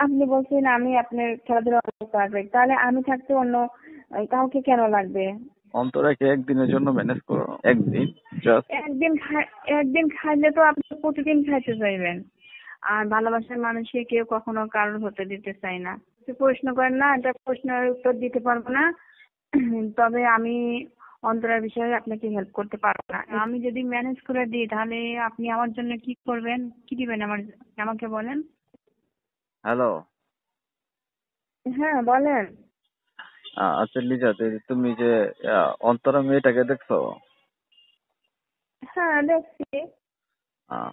আপনি বলছেন আমি আপনার খেলাধুলা পারফেক্ট, তাহলে আমি থাকতে অন্য কাউকে কেন লাগবে? অন্তরাকে একদিনের জন্য ম্যানেজ করো, একদিন জাস্ট। একদিন খাইলে তো আপনি প্রতিদিন খাইতে চাইবেন। আর ভালোবাসার মানুষকে কেউ কখনো কারোর হতে দিতে চায় না। প্রশ্ন করেন না, এটা প্রশ্নের উত্তর দিতে পারবো না। তবে আমি অন্তরার বিষয়ে আপনাকে হেল্প করতে পারবো না। আমি যদি ম্যানেজ করে দিই তাহলে আপনি আমার জন্য কি করবেন, কি দিবেন আমাকে বলেন। হ্যালো। হ্যাঁ বলেন। আচ্ছা লিজা, তুমি যে অন্তরা মেয়েটাকে দেখছো? হ্যাঁ দেখছি। আহ,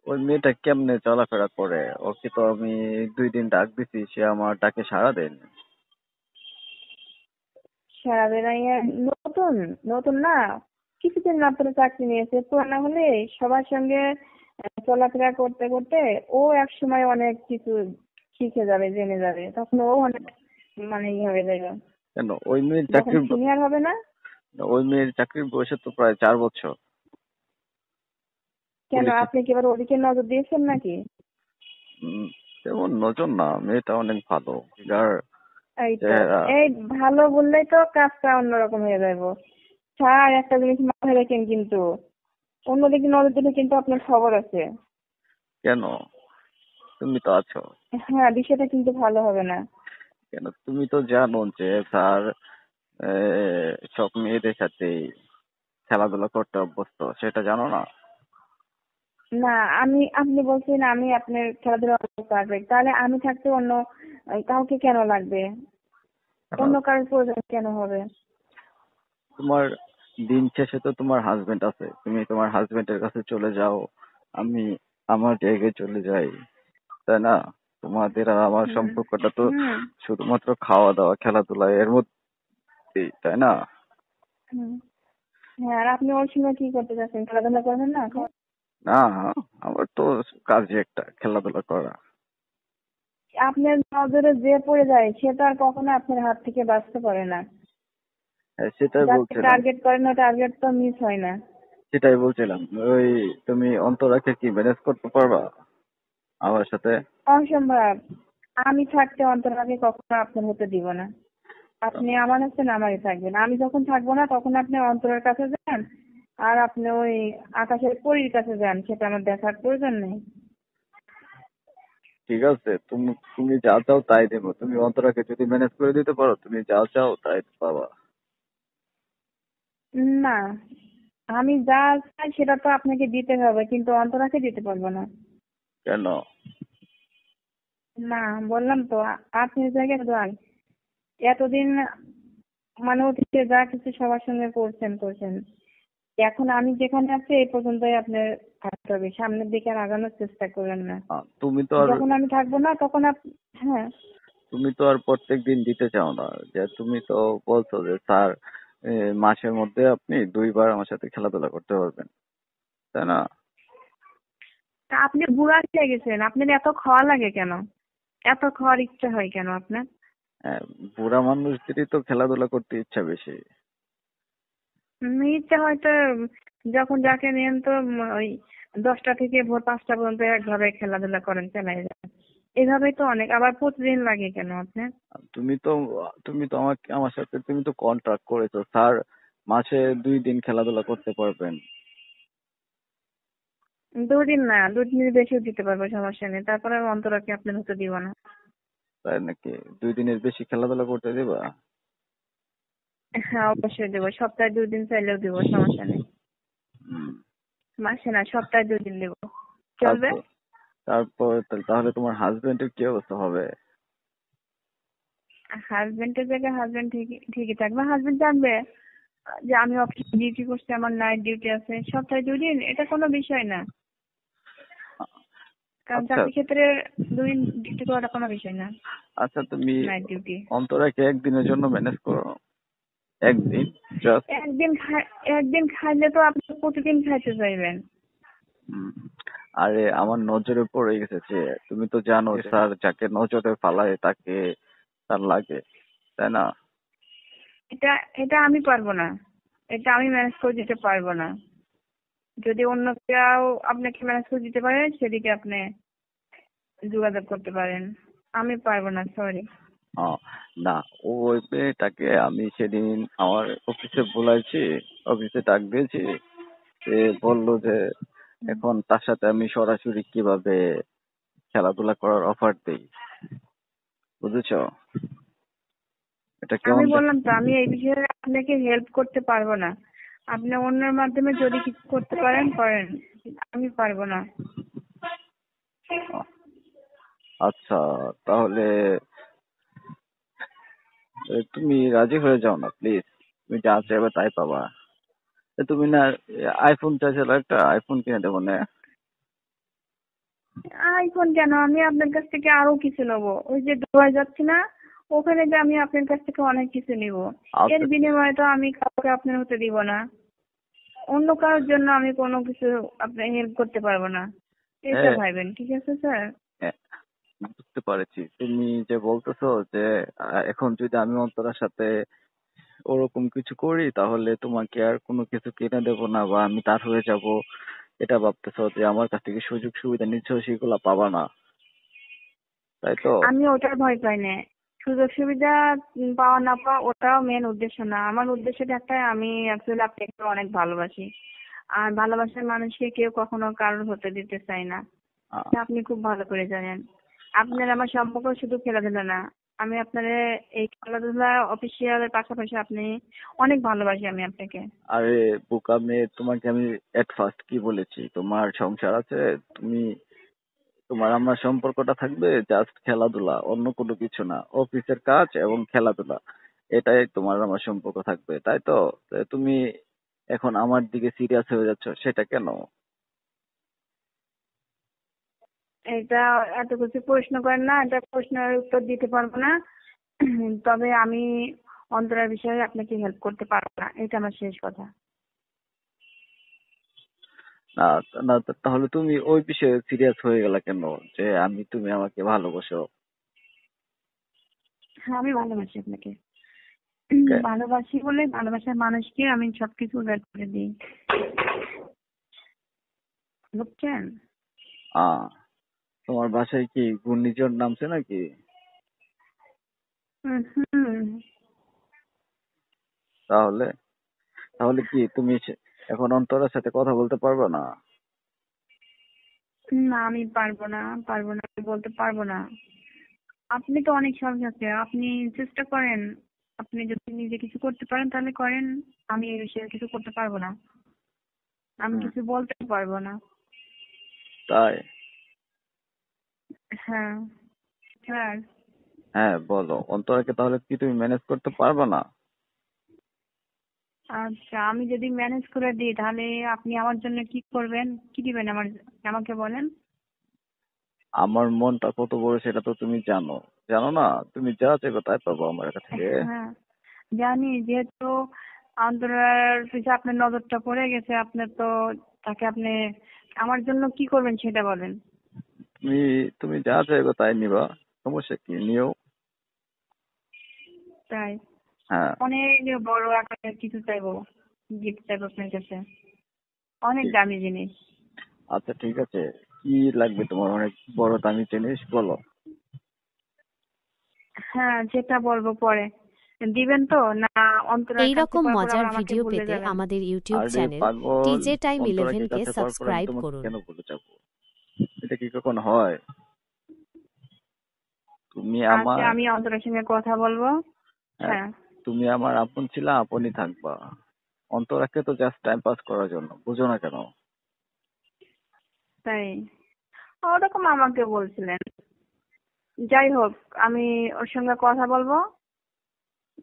ওই মেয়েটা কেমনে চলাফেরা করে? ওকে তো আমি 2 দিন ডাক দিছি, সে আমার ডাকে সাড়া দেয়নি। সারা বেড়াইয়া নতুন নতুন না, কিছুদিন মাত্র চাকরি নিয়েছে। পুরানা হলে সবার সঙ্গে চলাফেরা করতে করতে ও এক সময় অনেক কিছু শিখে যাবে, জেনে যাবে, তখন ও অনেক মানে হয়ে যাবে। কেন? ওই মেয়ের যখন চাকরির সিনিয়র হবে না। বয়স তো প্রায় 4 বছর। কেন পুলিশে আপনি কি এবার ওদিকে নজর দিয়েছেন নাকি? উম, তেমন নজর না, মেয়েটা অনেক ভালো, ফিগার, এই তো, চেহারা। এই ভালো বললেই তো কাজটা অন্যরকম হয়ে যাবো। স্যার একটা জিনিস মাথায় রাখেন কিন্তু, অন্যদিকে নজর দিলে কিন্তু আপনার খবর আছে। কেন? তুমি তো আছো। হ্যাঁ, বিষয়টা কিন্তু ভালো হবে না। কেন? তুমি তো জানো যে স্যার সব মেয়েদের সাথে খেলাধুলা করতে অভ্যস্ত, সেটা জানো না? না, আপনি বলছেন আমি আপনার খেলাধুলা পারফেক্ট, তাহলে আমি থাকতে অন্য কাউকে কেন লাগবে? কেন? অন্য কারোর প্রয়োজন কেন হবে? তোমার দিন শেষে তো তোমার হাজবেন্ড আছে, তুমি তোমার হাজবেন্ডের কাছে চলে যাও, আমি আমার জায়গায় চলে যাই, তাই না? তোমাদের আর আমার হুম সম্পর্কটা তো হুম শুধুমাত্র খাওয়া দাওয়া খেলাধুলা এর মধ্যেই, তাই না? হুম। হ্যাঁ, আর আপনি ওর সঙ্গে কি করতে চাচ্ছেন? খেলাধুলা করবেন না? না, আমার তো কাজই একটা খেলাধুলা করা। আপনার নজরে যে পড়ে যায় সে তো আর কখনো আপনার হাত থেকে বাঁচতে পারে না। হ্যাঁ, সেটাই যাকে বলছিলাম। টার্গেট করেন ওই টার্গেট তো মিস হয় না। সেটাই বলছিলাম ওই, তুমি অন্তরাকে কি ম্যানেজ করতে পারবা আমার সাথে? অসম্ভব। আমি থাকতে অন্তরাকে কখনো আপনার হতে দিব না। আপনি আমার হচ্ছেন, আমারই থাকবেন। আমি যখন থাকবো না তখন আপনি অন্তরের কাছে যান, আর আপনি ওই আকাশের পরীর কাছে যান, সেটা আমার দেখার প্রয়োজন নেই। ঠিক আছে, তুমি তুমি যা চাও তাই দেবো। তুমি অন্তরাকে যদি ম্যানেজ করে দিতে পারো, তুমি যা চাও তাই পাবা। না, আমি যা চাই সেটা তো আপনাকে দিতে হবে, কিন্তু অন্তরাকে দিতে পারবো না। কেন? না, বললাম তো আপনি জায়গায় যান। এতদিন মানে অতীতে যা কিছু সবার সঙ্গে করছেন, এখন আমি যেখানে আছি এই পর্যন্তই আপনার থাকতে হবে। সামনের দিকে আর আগানোর চেষ্টা করেন না। তুমি তো আর যখন আমি থাকবো না তখন হ্যাঁ। প্রত্যেক দিন দিতে চাও না। যে তুমি তো বলছো যে স্যার মাসের মধ্যে আপনি 2বার আমার সাথে খেলাধুলা করতে পারবেন, তাই না? তা আপনি বুড়া খেয়ে গেছেন, আপনার এত খাওয়া লাগে কেন? এত খাওয়ার ইচ্ছা হয় কেন আপনার? হ্যাঁ, বুড়া মানুষদেরই তো খেলাধুলা করতে ইচ্ছা বেশি। ইচ্ছা হয়তো যখন যাকে নেন তো ওই 10টা থেকে ভোর 5টা পর্যন্ত একভাবে খেলাধুলা করেন, চালাই যান। এভাবেই তো অনেক, আবার প্রতিদিন লাগে কেন আপনার? তুমি তো তুমি তো আমার সাথে তুমি তো কন্ট্রাক্ট করেছো স্যার মাসে 2 দিন খেলাধুলা করতে পারবেন। 2 দিন না, 2 দিনের বেশিও দিতে পারবো, সমস্যা নেই। তারপরে আমি অন্তরাকে আপনার হতে দিব না। তাই নাকি? 2 দিনের বেশি খেলাধুলা করতে দিবা? হ্যাঁ অবশ্যই দেবো, সপ্তাহে 2 দিন চাইলেও দেবো, সমস্যা নেই। হুম। মাসে না, সপ্তাহে 2 দিন দেবো, চলবে। তারপর তারপর তাহলে তোমার হাজবেন্ডের কি অবস্থা হবে? হাজবেন্ডের জায়গায় হাজবেন্ড ঠিকই ঠিকই থাকবে। হাজবেন্ড জানবে যে আমি অফিস ডিউটি করছি, আমার নাইট ডিউটি আছে, সপ্তাহে 2 দিন, এটা কোনো বিষয় না। কারণ আচ্ছা। চাকরি ক্ষেত্রে 2 দিন ডিউটি করাটা কোনো বিষয় না। আচ্ছা, তুমি নাইট ডিউটি অন্তরাকে একদিনের জন্য ম্যানেজ করো, একদিন জাস্ট। একদিন খাইলে তো আপনি প্রতিদিন খাইতে চাইবেন। আরে আমার নজরে পড়ে গেছে যে, তুমি তো জানো যে স্যার যাকে নজরে ফালায় তাকে তার লাগে, তাই না? এটা এটা আমি পারবো না, এটা আমি ম্যানেজ করে দিতে পারবো না। যদি অন্য কেউ আপনাকে ম্যানেজ করে দিতে পারে সেদিকে আপনি যোগাযোগ করতে পারেন। আমি পারবো না, সরি। আহ, না, ওই মেয়েটাকে আমি সেদিন আমার অফিসে বলাইছি, অফিসে ডাক দিয়েছি। সে বললো যে এখন তার সাথে আমি সরাসরি কিভাবে খেলাধুলা করার অফার দিই, বুঝেছো? এটা আমি কেমন বললাম তো আমি এই বিষয়ে আপনাকে হেল্প করতে পারবো না। আপনি অন্যের মাধ্যমে যদি কিছু করতে পারেন করেন, আমি পারবো না। আচ্ছা, তাহলে তুমি রাজি হয়ে যাও না প্লিজ। তুমি যা চাইবে তাই পাবা। তুমি না আইফোন চাইছিলে, একটা আইফোন কিনে দেবো না? আইফোন কেন, আমি আপনার কাছ থেকে আরো কিছু নেবো। ওই যে দুবাই যাচ্ছি না, ওখানে যে আমি আপনার কাছ থেকে অনেক কিছু নিব। এর আচ্ছা। বিনিময়ে তো আমি কাউকে আপনার হতে দিব না। অন্য কারোর জন্য আমি কোনো কিছু আপনার হেল্প করতে পারবো না, এটা হ্যাঁ, ভাইবেন, ঠিক আছে স্যার? হ্যাঁ, বুঝতে পারছি। তুমি যে বলতেছো যে এখন যদি আমি অন্তরার সাথে ওরকম কিছু করি তাহলে তোমাকে আর কোনো কিছু কিনে দেবো না বা আমি তার হয়ে যাব, এটা ভাবতেছো যে আমার কাছ থেকে সুযোগ সুবিধা নিচ্ছ, সেগুলো পাবা না, তাই তো? আমি ওটার ভয় পাই না। সুযোগ সুবিধা পাওয়া না পাওয়া ওটাও মেন উদ্দেশ্য না। আমার উদ্দেশ্যটা একটাই, আমি অ্যাকচুয়ালি আপনাকে অনেক ভালোবাসি। আর ভালোবাসার মানুষকে কেউ কখনো কারোর হতে দিতে চায় না। আহ, তা আপনি খুব ভালো করে জানেন। আপনার আমার সম্পর্ক শুধু খেলাধুলা না। আমি আপনার এই খেলাধুলা অফিসিয়ালের পাশাপাশি আপনি অনেক ভালোবাসি আমি আপনাকে। আরে বোকা মেয়ে, তোমাকে আমি এট ফার্স্ট কি বলেছি? তোমার সংসার আছে, তুমি, তোমার আমার সম্পর্কটা থাকবে জাস্ট খেলাধুলা, অন্য কোনো কিছু না। অফিসের কাজ এবং খেলাধুলা, এটাই তোমার আমার সম্পর্ক থাকবে, তাই তো? তো তুমি এখন আমার দিকে সিরিয়াস হয়ে যাচ্ছ, সেটা কেন? এটা এত কিছু প্রশ্ন করেন না, এটা প্রশ্নের উত্তর দিতে পারবো না। তবে আমি অন্তরার বিষয়ে আপনাকে হেল্প করতে পারবো না, এটা আমার শেষ কথা। না, না, তাহলে তুমি ওই বিষয়ে সিরিয়াস হয়ে গেলা কেন, যে আমি, তুমি আমাকে ভালোবাসো? হ্যাঁ, আমি ভালোবাসি আপনাকে। কে- ভালোবাসি বলে ভালোবাসার মানুষকে আমি সবকিছু উজাড় করে দিই, বুঝছেন? আহ তোমার বাসায় কি ঘূর্ণিঝড় নামছে নাকি? হুম। তাহলে, তাহলে কি তুমি এখন অন্তরের সাথে কথা বলতে পারবে না? না, আমি পারবো না, পারবো না, আমি বলতে পারবো না। আপনি তো অনেক সাহস আছে, আপনি চেষ্টা করেন। আপনি যদি নিজে কিছু করতে পারেন তাহলে করেন। আমি এই বিষয়ে কিছু করতে পারবো না, আমি হুম, কিছু বলতে পারবো না। তাই? হ্যাঁ স্যার। হ্যাঁ, বলো। অন্তরাকে তাহলে কি তুমি ম্যানেজ করতে পারবে না? আচ্ছা, আমি যদি ম্যানেজ করে দিই তাহলে আপনি আমার জন্য কি করবেন, কি দিবেন আমার, আমাকে বলেন। আমার মনটা কত বড় সেটা তো তুমি জানো, জানো না? তুমি যা চাইবে তাই পাবো আমার কাছ থেকে। হ্যাঁ জানি, যেহেতু অন্তরার পিছে আপনার নজরটা পড়ে গেছে, আপনার তো তাকে আপনি আমার জন্য কি করবেন সেটা বলেন। তুমি তুমি যা চাইবে তাই নিবা, সমস্যা কি, নিও। তাই? হ্যাঁ। অনেক বড় আকারের কিছু চাইবো, গিফট চাইবো আপনার কাছে, অনেক ঠিক, দামি জিনিস। আচ্ছা ঠিক আছে। কি লাগবে তোমার অনেক বড় দামি জিনিস, বলো। হ্যাঁ, যেটা বলবো পরে। দিবেন তো না? অন্তরার এই কাছে রকম পাওয়ার পর মজার আবার আমাকে ভিডিও ভুলে পেতে যাবেন? আমাদের ইউটিউব আরে চ্যানেল পাগল, টিজে টাইম অন্তরাকে 11 কে কাছে পাওয়ার পর আমি সাবস্ক্রাইব তোমাকে করুন। কেন ভুলে যাবো? এটা কি কখনো হয়? তুমি আচ্ছা, আমার, আমি অন্তরার সঙ্গে কথা বলবো। হ্যাঁ, হ্যাঁ। তুমি আমার আপন ছিলা, আপনই থাকবা। অন্তরাকে তো জাস্ট টাইম পাস করার জন্য, বুঝো না কেন? তাই? ওরকম আমাকে বলছিলেন। যাই হোক, আমি ওর সঙ্গে কথা বলবো।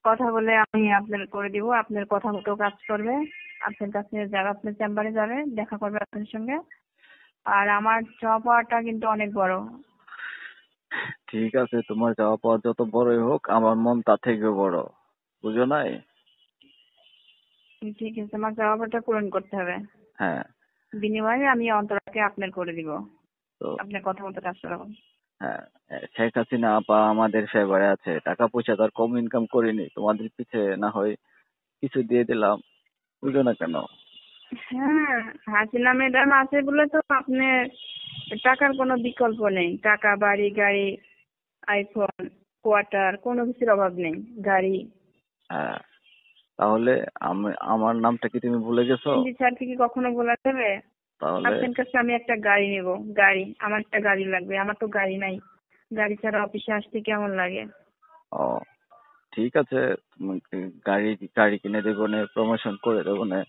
কথা বলে আমি আপনার করে দিব, আপনার কথা মতো কাজ করবে। আপনার কাছে যাবে, আপনার চেম্বারে যাবে, দেখা করবে আপনার সঙ্গে। আর আমার চাওয়া পাওয়াটা কিন্তু অনেক বড়। ঠিক আছে, তোমার যাওয়া পাওয়া যত বড়ই হোক, আমার মন তার থেকে বড়, বুঝো নাই? ঠিক আছে, আমার চাওয়া পাওয়াটা পূরণ করতে হবে। হ্যাঁ। বিনিময়ে আমি অন্তরাকে আপনার করে দিব। তো আপনার কথা মতো কাজ করাবো। হ্যাঁ, শেখ হাসিনা আপা আমাদের ফেভারে আছে, টাকা পয়সা তার কম ইনকাম করিনি, তোমাদের পিছে না হয় কিছু দিয়ে দিলাম, বুঝো না কেন? হ্যাঁ, হাসিনা ম্যাডাম আছে বলে তো আপনার টাকার কোনো বিকল্প নেই। টাকা, বাড়ি, গাড়ি, আইফোন, কোয়ার্টার, কোনো কিছুর অভাব নেই। গাড়ি। হ্যাঁ, তাহলে আমার নামটা কি তুমি ভুলে গেছো? এমডি স্যারকে কি কখনো বলা যাবে? তাহলে আপনার কাছে আমি একটা গাড়ি নেব। গাড়ি, আমার একটা গাড়ি লাগবে। আমার তো গাড়ি নাই। গাড়ি ছাড়া অফিসে আসতে কেমন লাগে? ও ঠিক আছে, তোমাকে গাড়ি গাড়ি কিনে দেবো না, প্রমোশন করে দেবো না।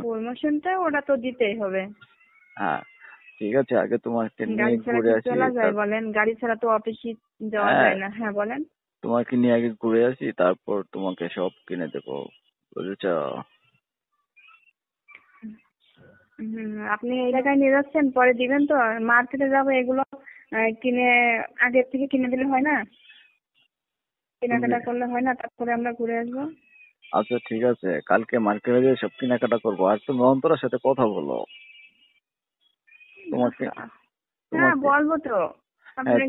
প্রমোশনটা ওটা তো দিতেই হবে। হ্যাঁ ঠিক আছে, আগে তোমাকে নিয়ে গাড়ি ছাড়া ঘুরে কি আসি। চলা যায় বলেন? গাড়ি ছাড়া তো অফিসে যাওয়া হ্যাঁ, যায় না। হ্যাঁ বলেন। তোমাকে নিয়ে আগে ঘুরে আসি, তারপর তোমাকে সব কিনে দেবো, বুঝেছ? আপনি এই জায়গায় নিয়ে যাচ্ছেন, পরে দিবেন তো? মার্কেটে যাবো, এগুলো কিনে আগের থেকে কিনে দিলে হয় না? তুমি কেনাকাটা করলে হয় না? তারপরে আমরা ঘুরে আসবো। আচ্ছা ঠিক আছে, কালকে মার্কেটে গিয়ে সব কেনাকাটা করবো। আর তুমি অন্তরার সাথে কথা বলো। তোমাকে হ্যাঁ তোমাকে বলবো তো। হ্যাঁ আপনার